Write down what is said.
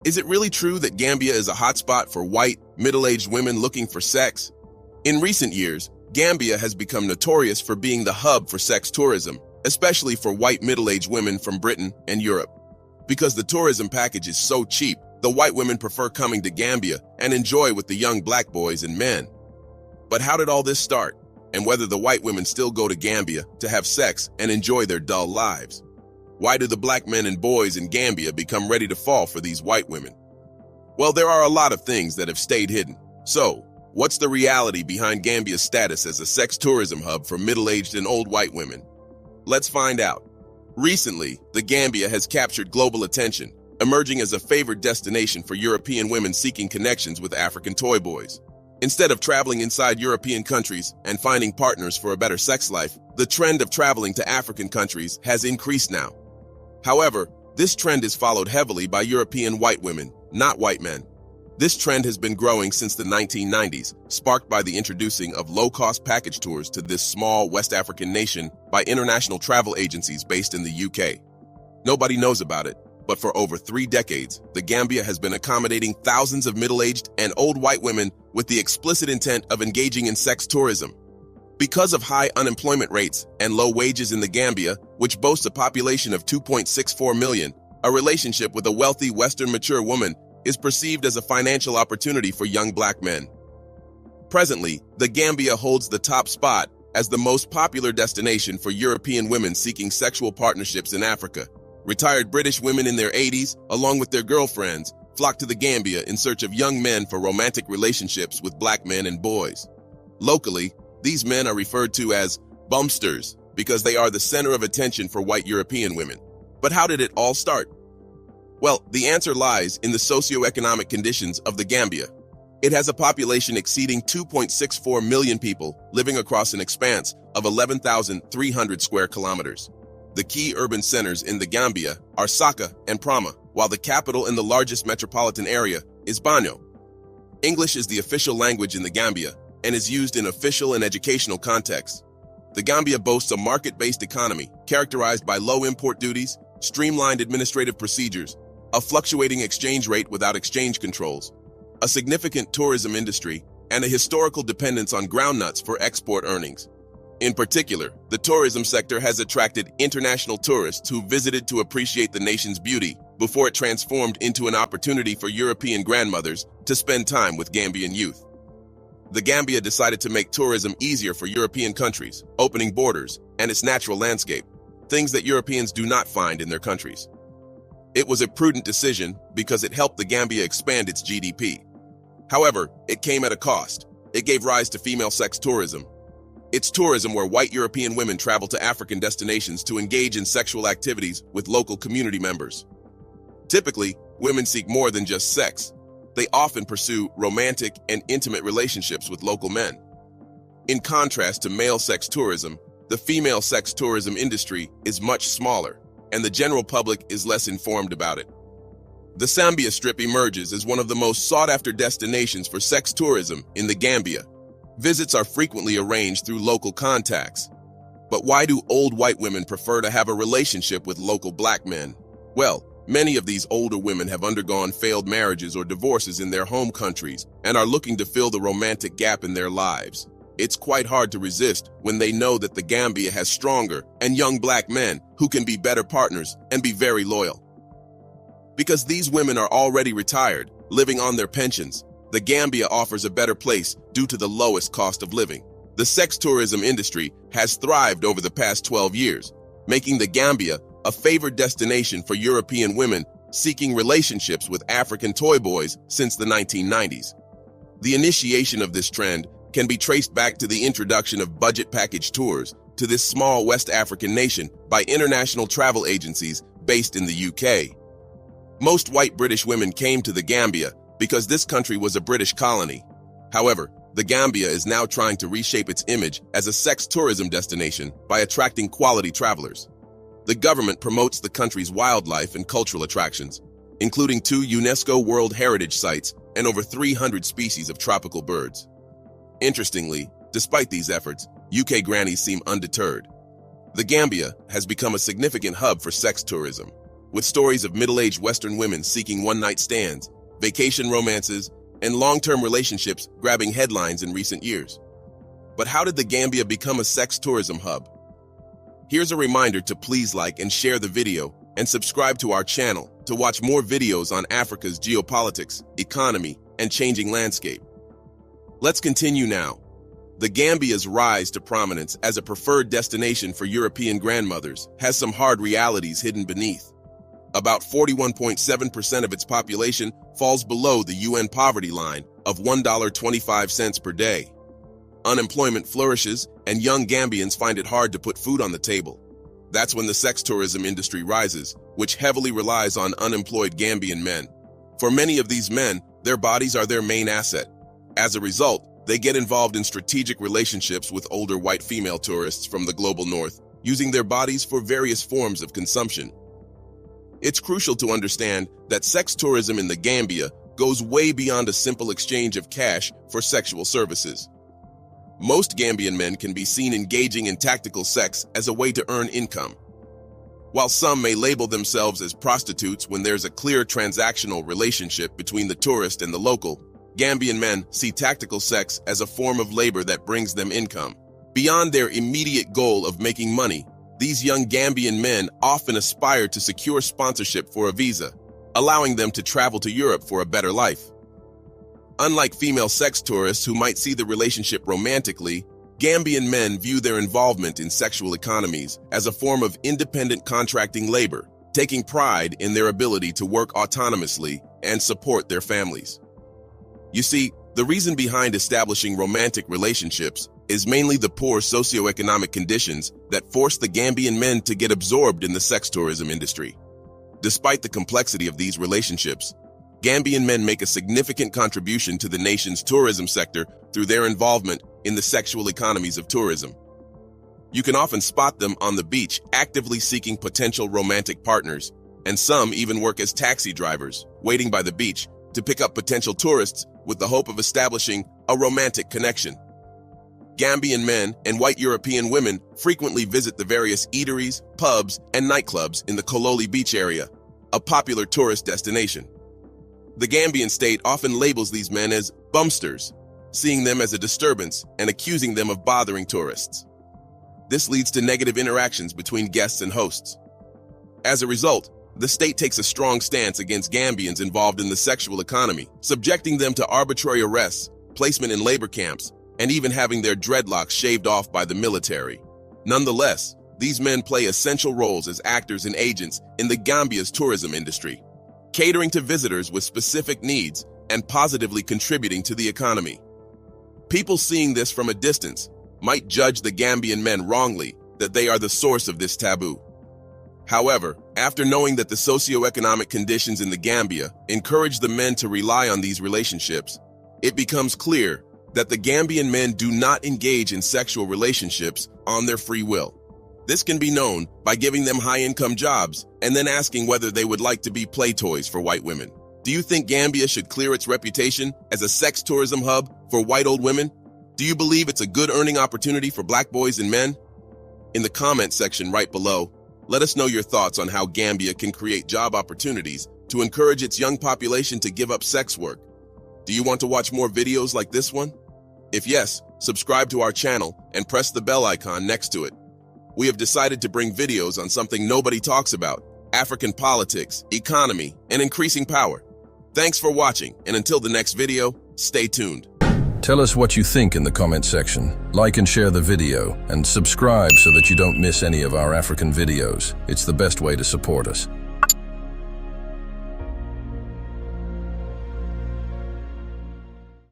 Is it really true that Gambia is a hotspot for white, middle-aged women looking for sex? In recent years, Gambia has become notorious for being the hub for sex tourism, especially for white middle-aged women from Britain and Europe. Because the tourism package is so cheap, the white women prefer coming to Gambia and enjoy with the young black boys and men. But how did all this start? And whether the white women still go to Gambia to have sex and enjoy their dull lives? Why do the black men and boys in Gambia become ready to fall for these white women? Well, there are a lot of things that have stayed hidden. So, what's the reality behind Gambia's status as a sex tourism hub for middle-aged and old white women? Let's find out. Recently, the Gambia has captured global attention, emerging as a favored destination for European women seeking connections with African toy boys. Instead of traveling inside European countries and finding partners for a better sex life, the trend of traveling to African countries has increased now. However, this trend is followed heavily by European white women, not white men. This trend has been growing since the 1990s, sparked by the introducing of low-cost package tours to this small West African nation by international travel agencies based in the UK. Nobody knows about it, but for over 3 decades, the Gambia has been accommodating thousands of middle-aged and old white women with the explicit intent of engaging in sex tourism. Because of high unemployment rates and low wages in the Gambia, which boasts a population of 2.64 million, a relationship with a wealthy Western mature woman is perceived as a financial opportunity for young black men. Presently, the Gambia holds the top spot as the most popular destination for European women seeking sexual partnerships in Africa. Retired British women in their 80s, along with their girlfriends, flock to the Gambia in search of young men for romantic relationships with black men and boys. Locally, these men are referred to as bumsters because they are the center of attention for white European women. But how did it all start? Well, the answer lies in the socioeconomic conditions of the Gambia. It has a population exceeding 2.64 million people living across an expanse of 11,300 square kilometers. The key urban centers in the Gambia are Saka and Prama, while the capital and the largest metropolitan area is Banyo. English is the official language in the Gambia and is used in official and educational contexts. The Gambia boasts a market-based economy characterized by low import duties, streamlined administrative procedures, a fluctuating exchange rate without exchange controls, a significant tourism industry, and a historical dependence on groundnuts for export earnings. In particular, the tourism sector has attracted international tourists who visited to appreciate the nation's beauty before it transformed into an opportunity for European grandmothers to spend time with Gambian youth. The Gambia decided to make tourism easier for European countries, opening borders and its natural landscape, things that Europeans do not find in their countries. It was a prudent decision because it helped the Gambia expand its GDP. However, it came at a cost. It gave rise to female sex tourism. It's tourism where white European women travel to African destinations to engage in sexual activities with local community members. Typically, women seek more than just sex. They often pursue romantic and intimate relationships with local men. In contrast to male sex tourism, the female sex tourism industry is much smaller, and the general public is less informed about it. The Sambia Strip emerges as one of the most sought-after destinations for sex tourism in the Gambia. Visits are frequently arranged through local contacts. But why do old white women prefer to have a relationship with local black men? Well, many of these older women have undergone failed marriages or divorces in their home countries and are looking to fill the romantic gap in their lives. It's quite hard to resist when they know that the Gambia has stronger and young black men who can be better partners and be very loyal. Because these women are already retired, living on their pensions, the Gambia offers a better place due to the lowest cost of living. The sex tourism industry has thrived over the past 12 years, making the Gambia a favored destination for European women seeking relationships with African toy boys since the 1990s. The initiation of this trend can be traced back to the introduction of budget package tours to this small West African nation by international travel agencies based in the UK. Most white British women came to the Gambia because this country was a British colony. However, the Gambia is now trying to reshape its image as a sex tourism destination by attracting quality travelers. The government promotes the country's wildlife and cultural attractions, including 2 UNESCO World Heritage Sites and over 300 species of tropical birds. Interestingly, despite these efforts, UK grannies seem undeterred. The Gambia has become a significant hub for sex tourism. with stories of middle-aged Western women seeking one-night stands, vacation romances, and long-term relationships grabbing headlines in recent years. But how did the Gambia become a sex tourism hub? Here's a reminder to please like and share the video and subscribe to our channel to watch more videos on Africa's geopolitics, economy, and changing landscape. Let's continue now. The Gambia's rise to prominence as a preferred destination for European grandmothers has some hard realities hidden beneath. About 41.7% of its population falls below the UN poverty line of $1.25 per day. Unemployment flourishes, and young Gambians find it hard to put food on the table. That's when the sex tourism industry rises, which heavily relies on unemployed Gambian men. For many of these men, their bodies are their main asset. As a result, they get involved in strategic relationships with older white female tourists from the global north, using their bodies for various forms of consumption. It's crucial to understand that sex tourism in the Gambia goes way beyond a simple exchange of cash for sexual services. Most Gambian men can be seen engaging in tactical sex as a way to earn income. While some may label themselves as prostitutes when there's a clear transactional relationship between the tourist and the local, Gambian men see tactical sex as a form of labor that brings them income. Beyond their immediate goal of making money, these young Gambian men often aspire to secure sponsorship for a visa, allowing them to travel to Europe for a better life. Unlike female sex tourists who might see the relationship romantically, Gambian men view their involvement in sexual economies as a form of independent contracting labor, taking pride in their ability to work autonomously and support their families. You see, the reason behind establishing romantic relationships is mainly the poor socioeconomic conditions that force the Gambian men to get absorbed in the sex tourism industry. Despite the complexity of these relationships, Gambian men make a significant contribution to the nation's tourism sector through their involvement in the sexual economies of tourism. You can often spot them on the beach actively seeking potential romantic partners, and some even work as taxi drivers, waiting by the beach to pick up potential tourists with the hope of establishing a romantic connection. Gambian men and white European women frequently visit the various eateries, pubs, and nightclubs in the Kololi Beach area, a popular tourist destination. The Gambian state often labels these men as bumsters, seeing them as a disturbance and accusing them of bothering tourists. This leads to negative interactions between guests and hosts. As a result, the state takes a strong stance against Gambians involved in the sexual economy, subjecting them to arbitrary arrests, placement in labor camps, and even having their dreadlocks shaved off by the military. Nonetheless, these men play essential roles as actors and agents in the Gambia's tourism industry, catering to visitors with specific needs and positively contributing to the economy. People seeing this from a distance might judge the Gambian men wrongly that they are the source of this taboo. However, after knowing that the socioeconomic conditions in the Gambia encourage the men to rely on these relationships, it becomes clear that the Gambian men do not engage in sexual relationships on their free will. This can be known by giving them high-income jobs and then asking whether they would like to be play toys for white women. Do you think Gambia should clear its reputation as a sex tourism hub for white old women? Do you believe it's a good earning opportunity for black boys and men? In the comment section right below, let us know your thoughts on how Gambia can create job opportunities to encourage its young population to give up sex work. Do you want to watch more videos like this one? If yes, subscribe to our channel and press the bell icon next to it. We have decided to bring videos on something nobody talks about: African politics, economy, and increasing power. Thanks for watching, and until the next video, stay tuned. Tell us what you think in the comment section. Like and share the video, and subscribe so that you don't miss any of our African videos. It's the best way to support us.